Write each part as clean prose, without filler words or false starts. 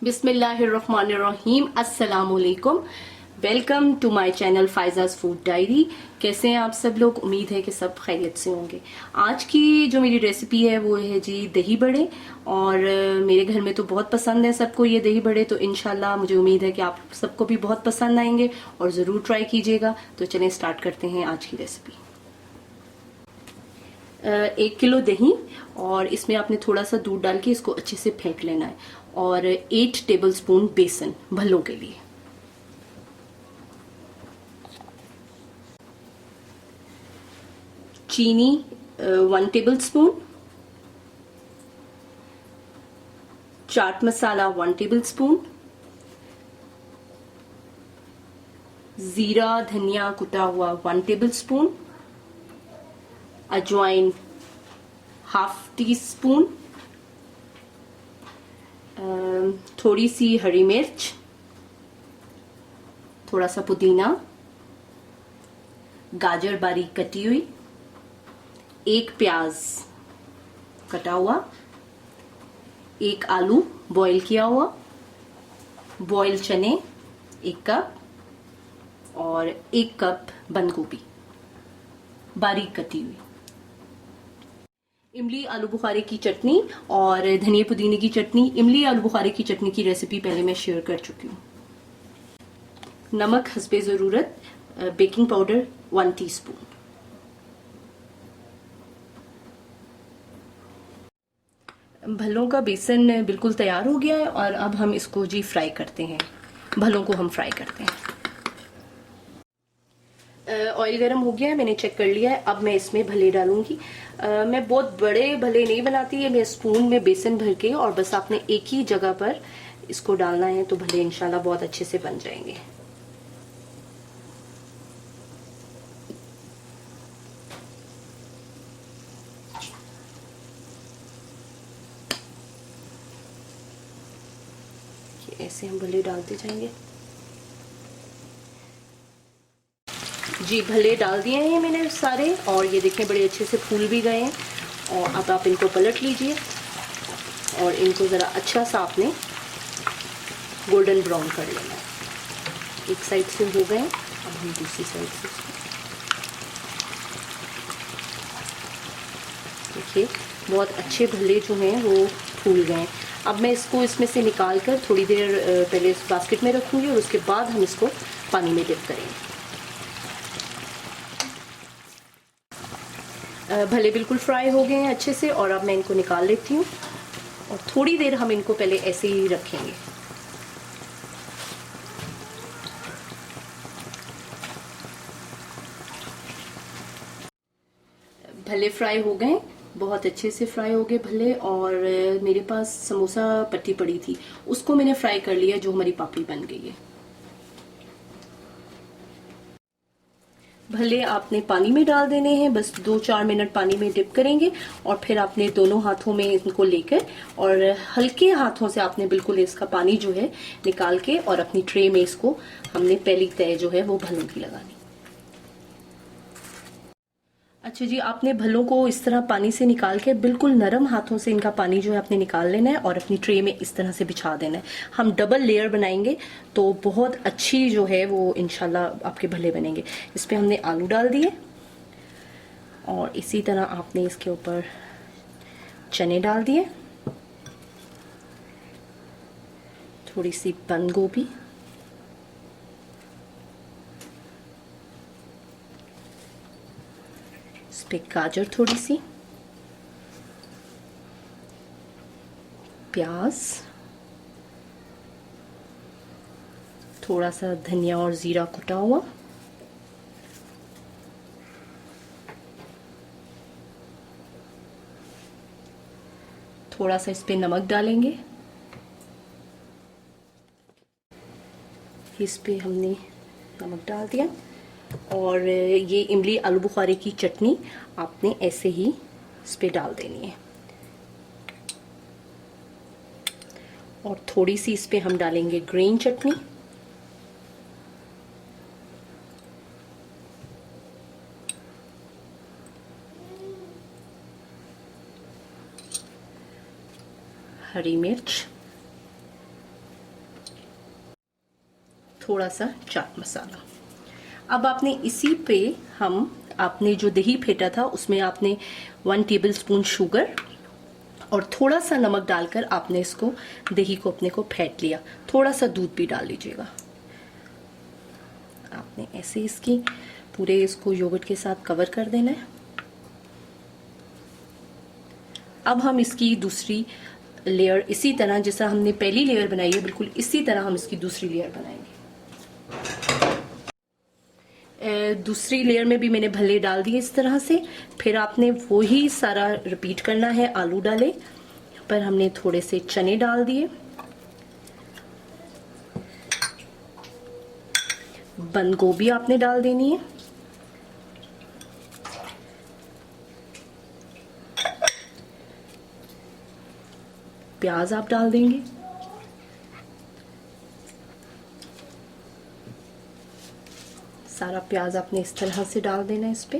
बिस्मिल्लाहिर्रहमानिर्रहीम, अस्सलाम वालेकुम। Welcome to my channel Faiza's food diary. कैसे हैं आप सब लोग? उम्मीद है कि सब खैरियत से होंगे। आज की जो मेरी रेसिपी है वो है जी दही बड़े। और मेरे घर में तो बहुत पसंद है सबको ये दही बड़े, तो इंशाल्लाह मुझे उम्मीद है कि आप सबको भी बहुत पसंद आएंगे और ज़रूर ट्राई कीजिएगा। तो चलें स्टार्ट करते हैं आज की रेसिपी। 1 किलो दही और इसमें आपने थोड़ा सा दूध डाल के इसको अच्छे से फेंट लेना है। और 8 टेबलस्पून बेसन भल्लों के लिए। चीनी 1 टेबलस्पून। चाट मसाला 1 टेबलस्पून। जीरा धनिया कुटा हुआ 1 टेबलस्पून। अजवाइन हाफ टी स्पून। थोड़ी सी हरी मिर्च, थोड़ा सा पुदीना, गाजर बारीक कटी हुई, 1 प्याज कटा हुआ, 1 आलू बॉईल किया हुआ, बॉईल चने 1 कप और 1 कप बंद गोभी बारीक कटी हुई। इमली आलू बुखारे की चटनी और धनिया पुदीने की चटनी। इमली आलू बुखारे की चटनी की रेसिपी पहले मैं शेयर कर चुकी हूँ। नमक हस्बे ज़रूरत। Baking powder 1 teaspoon. भल्लों का बेसन बिल्कुल तैयार हो गया है और अब हम इसको जी फ्राई करते हैं। भल्लों को हम फ्राई करते हैं। ऑयल गरम हो गया है, मैंने चेक कर लिया है। अब मैं इसमें भल्ले डालूंगी। मैं बहुत बड़े भल्ले नहीं बनाती है, मैं स्पून में बेसन भर के और बस आपने एक ही जगह पर इसको डालना है तो भल्ले इंशाल्लाह बहुत अच्छे से बन जाएंगे। ऐसे हम भल्ले डालते जाएंगे। जी भल्ले डाल दिए हैं मैंने सारे और ये देखें बड़े अच्छे से फूल भी गए हैं। और अब आप इनको पलट लीजिए और इनको ज़रा अच्छा सा आपने गोल्डन ब्राउन कर लेना है। एक साइड से हो गए, अब हम दूसरी साइड से देखिए बहुत अच्छे भल्ले जो हैं वो फूल गए। अब मैं इसको इसमें से निकाल कर थोड़ी देर पहले इस बास्केट में रखूँगी और उसके बाद हम इसको पानी में डिप करेंगे। भले बिल्कुल फ्राई हो गए हैं अच्छे से और अब मैं इनको निकाल लेती हूँ और थोड़ी देर हम इनको पहले ऐसे ही रखेंगे। भले फ्राई हो गए, बहुत अच्छे से फ्राई हो गए भले। और मेरे पास समोसा पट्टी पड़ी थी, उसको मैंने फ्राई कर लिया, जो हमारी पापड़ी बन गई है। भले आपने पानी में डाल देने हैं, बस 2-4 मिनट पानी में डिप करेंगे और फिर आपने दोनों हाथों में इनको लेकर और हल्के हाथों से आपने बिल्कुल इसका पानी जो है निकाल के और अपनी ट्रे में इसको हमने पहली तय जो है वो भलों की लगानी। अच्छा जी, आपने भल्लों को इस तरह पानी से निकाल के बिल्कुल नरम हाथों से इनका पानी जो है आपने निकाल लेना है और अपनी ट्रे में इस तरह से बिछा देना है। हम डबल लेयर बनाएंगे तो बहुत अच्छी जो है वो इंशाल्लाह आपके भल्ले बनेंगे। इस पे हमने आलू डाल दिए और इसी तरह आपने इसके ऊपर चने डाल दिए, थोड़ी सी बंद गोभी, इस पे गाजर थोड़ी सी, प्याज, थोड़ा सा धनिया और जीरा कुटा हुआ, थोड़ा सा इस पे नमक डालेंगे। इस पे हमने नमक डाल दिया और ये इमली आलू बुखारे की चटनी आपने ऐसे ही इस पे डाल देनी है। और थोड़ी सी इस पे हम डालेंगे ग्रीन चटनी, हरी मिर्च, थोड़ा सा चाट मसाला। अब आपने इसी पे आपने जो दही फेंटा था उसमें आपने 1 टेबलस्पून शुगर और थोड़ा सा नमक डालकर आपने इसको दही को अपने को फेंट लिया। थोड़ा सा दूध भी डाल लीजिएगा। आपने ऐसे इसकी पूरे इसको योगर्ट के साथ कवर कर देना है। अब हम इसकी दूसरी लेयर इसी तरह जैसा हमने पहली लेयर बनाई है बिल्कुल इसी तरह हम इसकी दूसरी लेयर बनाएंगे। दूसरी लेयर में भी मैंने भल्ले डाल दिए इस तरह से। फिर आपने वो ही सारा रिपीट करना है। आलू डाले पर हमने थोड़े से चने डाल दिए, बंद गोभी आपने डाल देनी है, प्याज आप डाल देंगे, सारा प्याज आपने इस तरह से डाल देना है इस पे।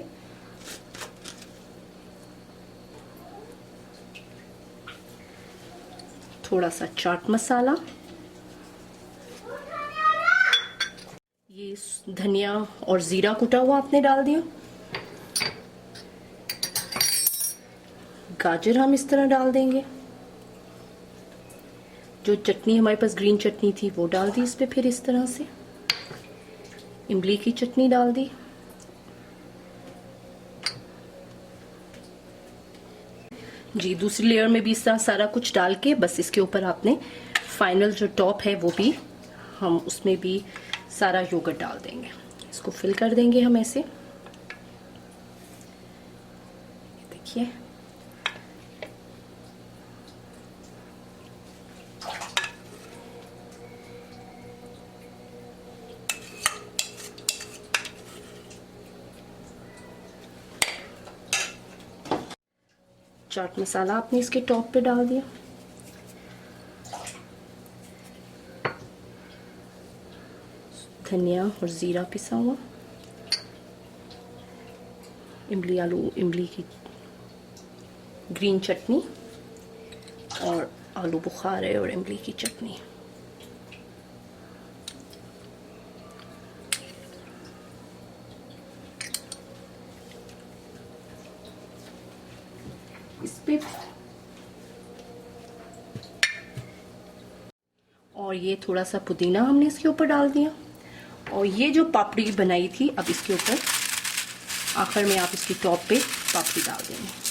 थोड़ा सा चाट मसाला, ये धनिया और जीरा कुटा हुआ आपने डाल दिया। गाजर हम इस तरह डाल देंगे। जो चटनी हमारे पास ग्रीन चटनी थी वो डाल दी इस पे। फिर इस तरह से इमली की चटनी डाल दी। जी दूसरी लेयर में भी इस तरह सारा कुछ डाल के बस इसके ऊपर आपने फाइनल जो टॉप है वो भी हम उसमें भी सारा योगर्ट डाल देंगे। इसको फिल कर देंगे हम ऐसे। देखिए चाट मसाला आपने इसके टॉप पे डाल दिया। धनिया और जीरा पिसा हुआ, इमली की ग्रीन चटनी और आलू बुखारे और इमली की चटनी। इस पे और ये थोड़ा सा पुदीना हमने इसके ऊपर डाल दिया। और ये जो पापड़ी बनाई थी अब इसके ऊपर आखिर में आप इसकी टॉप पे पापड़ी डाल देंगे।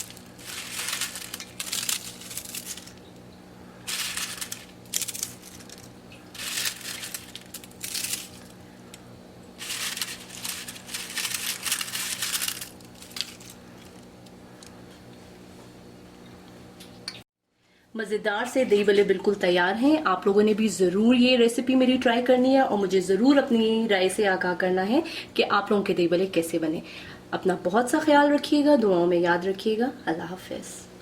मज़ेदार से दही बल्ले बिल्कुल तैयार हैं। आप लोगों ने भी ज़रूर ये रेसिपी मेरी ट्राई करनी है और मुझे ज़रूर अपनी राय से आगाह करना है कि आप लोगों के दही बल्ले कैसे बने। अपना बहुत सा ख्याल रखिएगा, दुआओं में याद रखिएगा। अल्लाह हाफ़िज़।